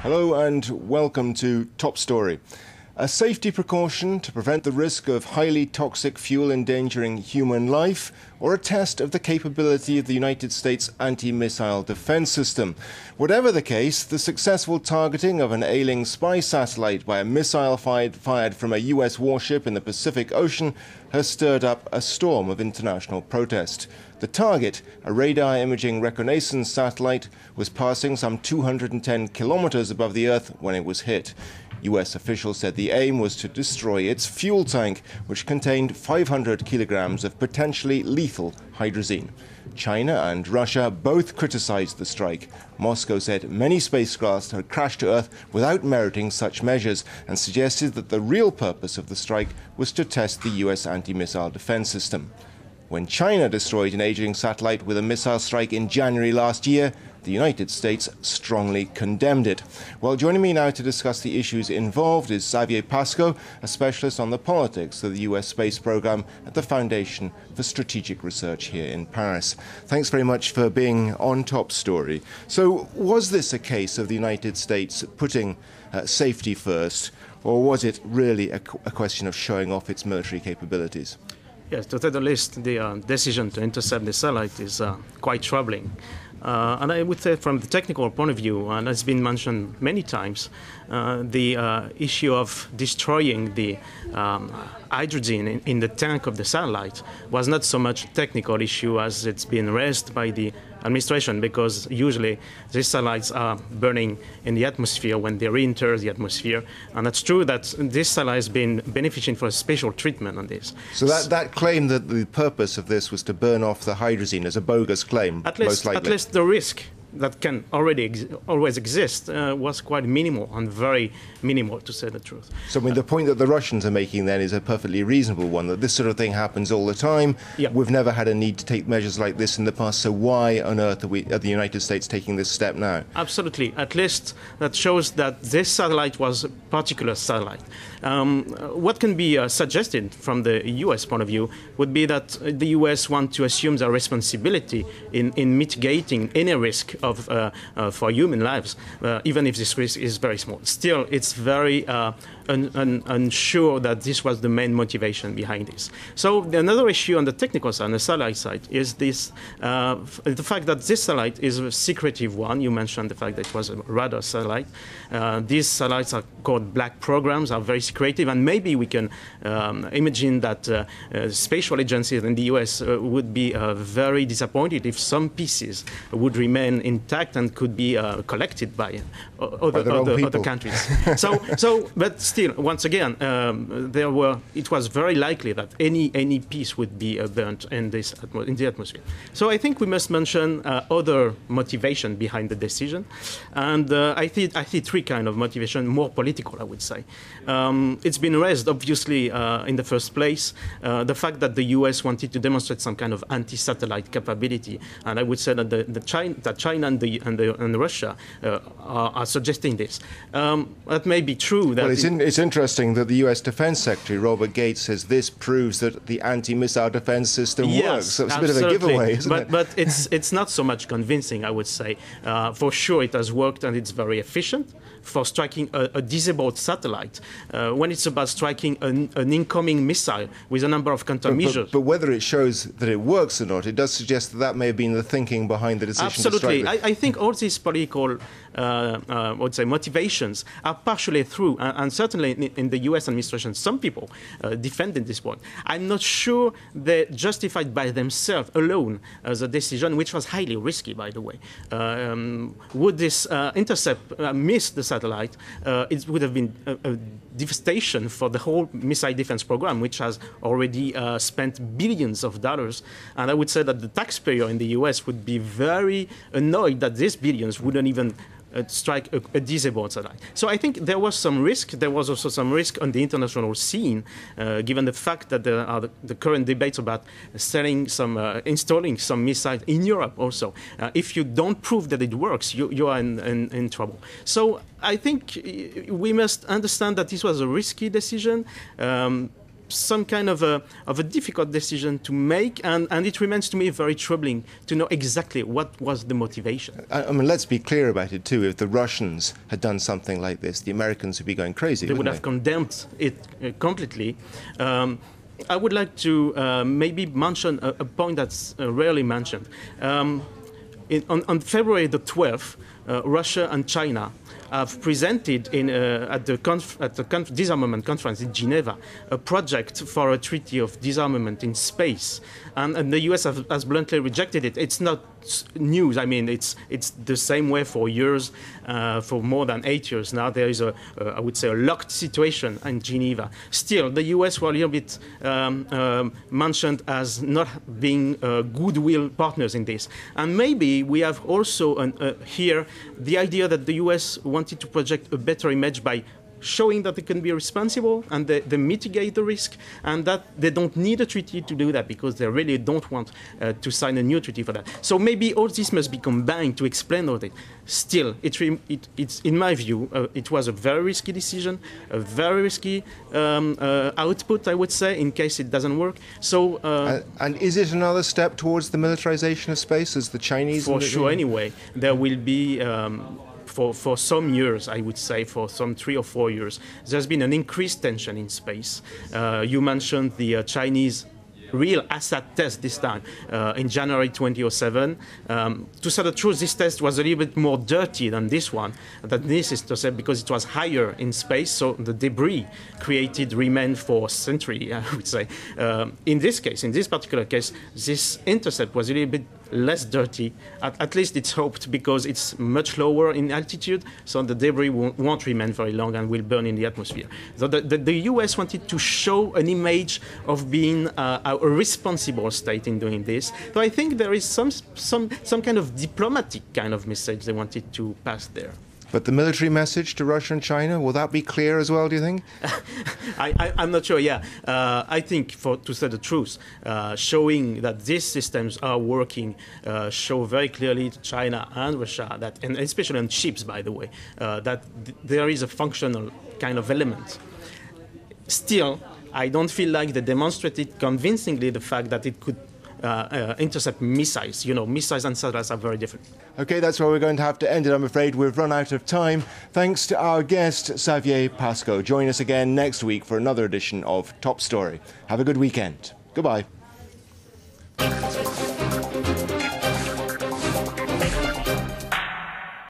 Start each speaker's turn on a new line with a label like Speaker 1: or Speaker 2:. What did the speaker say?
Speaker 1: Hello and welcome to Top Story. A safety precaution to prevent the risk of highly toxic fuel endangering human life, or a test of the capability of the United States anti-missile defense system. Whatever the case, the successful targeting of an ailing spy satellite by a missile fired from a US warship in the Pacific Ocean has stirred up a storm of international protest. The target, a radar imaging reconnaissance satellite, was passing some 210 kilometers above the Earth when it was hit. US officials said the aim was to destroy its fuel tank, which contained 500 kilograms of potentially lethal hydrazine. China and Russia both criticized the strike. Moscow said many spacecraft had crashed to Earth without meriting such measures and suggested that the real purpose of the strike was to test the US anti-missile defense system. When China destroyed an aging satellite with a missile strike in January last year, the United States strongly condemned it. Well, joining me now to discuss the issues involved is Xavier Pasco, a specialist on the politics of the US space program at the Foundation for Strategic Research here in Paris. Thanks very much for being on Top Story. So, was this a case of the United States putting safety first, or was it really a question of showing off its military capabilities?
Speaker 2: Yes, to say the least, the decision to intercept the satellite is quite troubling. And I would say from the technical point of view, and it's been mentioned many times, the issue of destroying the hydrogen in the tank of the satellite was not so much a technical issue as it's been raised by the administration, because usually these satellites are burning in the atmosphere when they re-enter the atmosphere. And it's true that this satellite has been benefiting from a special treatment on this.
Speaker 1: So that claim that the purpose of this was to burn off the hydrazine is a bogus claim, most likely.
Speaker 2: At least the risk that can always exist was quite minimal, and very minimal, to say the truth.
Speaker 1: So, I mean, the point that the Russians are making then is a perfectly reasonable one, that this sort of thing happens all the time.
Speaker 2: Yeah.
Speaker 1: We've never had a need to take measures like this in the past, so why on earth are the United States taking this step now?
Speaker 2: Absolutely. At least that shows that this satellite was a particular satellite. What can be suggested from the US point of view would be that the US want to assume their responsibility in mitigating any risk for human lives, even if this risk is very small. Still, it's very unsure that this was the main motivation behind this. So another issue on the technical side, on the satellite side, is this the fact that this satellite is a secretive one. You mentioned the fact that it was a radar satellite. These satellites are called black programs, are very secretive, and maybe we can imagine that spatial agencies in the US would be very disappointed if some pieces would remain intact and could be collected by other countries. But still, once again, it was very likely that any piece would be burnt in the atmosphere. So I think we must mention other motivation behind the decision, and I see three kind of motivation, more political, I would say. It's been raised, obviously, in the first place, the fact that the US wanted to demonstrate some kind of anti-satellite capability, and I would say that China and Russia are suggesting this. That may be true.
Speaker 1: Well, it's interesting that the US Defense Secretary, Robert Gates, says this proves that the anti-missile defense system works. So it's a bit of a giveaway, isn't it?
Speaker 2: But it's not so much convincing, I would say. For sure it has worked, and it's very efficient for striking a disabled satellite. When it's about striking an incoming missile with a number of countermeasures.
Speaker 1: But whether it shows that it works or not, it does suggest that may have been the thinking behind the decision.
Speaker 2: Absolutely.
Speaker 1: To strike.
Speaker 2: I think all these political motivations are partially true, and certainly in the US administration, some people defended this point. I'm not sure they justified by themselves alone the decision, which was highly risky, by the way. Would this intercept miss the satellite? It would have been a devastation for the whole missile defense program, which has already spent billions of dollars. And I would say that the taxpayer in the US would be very annoyed that these billions wouldn't even strike a disabled satellite. So I think there was some risk. There was also some risk on the international scene, given the fact that there are the current debates about installing some missiles in Europe also. If you don't prove that it works, you are in trouble. So I think we must understand that this was a risky decision. some kind of a difficult decision to make, and it remains to me very troubling to know exactly what was the motivation.
Speaker 1: I mean, let's be clear about it too. If the Russians had done something like this, the Americans would be going crazy.
Speaker 2: They would have condemned it completely. I would like to maybe mention a point that's rarely mentioned. On February the 12th, Russia and China have presented at the disarmament conference in Geneva a project for a treaty of disarmament in space, and the US has bluntly rejected it. It's not news. I mean, it's the same way for years, for more than 8 years now. There is I would say, a locked situation in Geneva. Still, the US were a little bit mentioned as not being goodwill partners in this, and maybe we have also here the idea that the US wanted to project a better image by showing that they can be responsible and they mitigate the risk, and that they don't need a treaty to do that because they really don't want to sign a new treaty for that. So maybe all this must be combined to explain all that. Still, it's in my view, it was a very risky decision, a very risky output, I would say, in case it doesn't work. So,
Speaker 1: and is it another step towards the militarization of space, as the Chinese?
Speaker 2: For sure, anyway. There will be... For some years, I would say, for some 3 or 4 years, there's been an increased tension in space. You mentioned the Chinese real ASAT test this time in January 2007. To say the truth, this test was a little bit more dirty than this one. This is to say because it was higher in space, so the debris created remained for a century, I would say. In this case, in this particular case, this intercept was a little bit less dirty. At least it's hoped, because it's much lower in altitude, so the debris won't remain very long and will burn in the atmosphere. So the US wanted to show an image of being a responsible state in doing this. So I think there is some kind of diplomatic kind of message they wanted to pass there.
Speaker 1: But the military message to Russia and China, will that be clear as well, do you think?
Speaker 2: I'm not sure, yeah. I think, to say the truth, showing that these systems are working show very clearly to China and Russia, that, and especially on ships, by the way, that there is a functional kind of element. Still, I don't feel like they demonstrated convincingly the fact that it could intercept missiles. You know, missiles and satellites are very different.
Speaker 1: OK, that's where we're going to have to end it, I'm afraid. We've run out of time. Thanks to our guest, Xavier Pasco. Join us again next week for another edition of Top Story. Have a good weekend. Goodbye.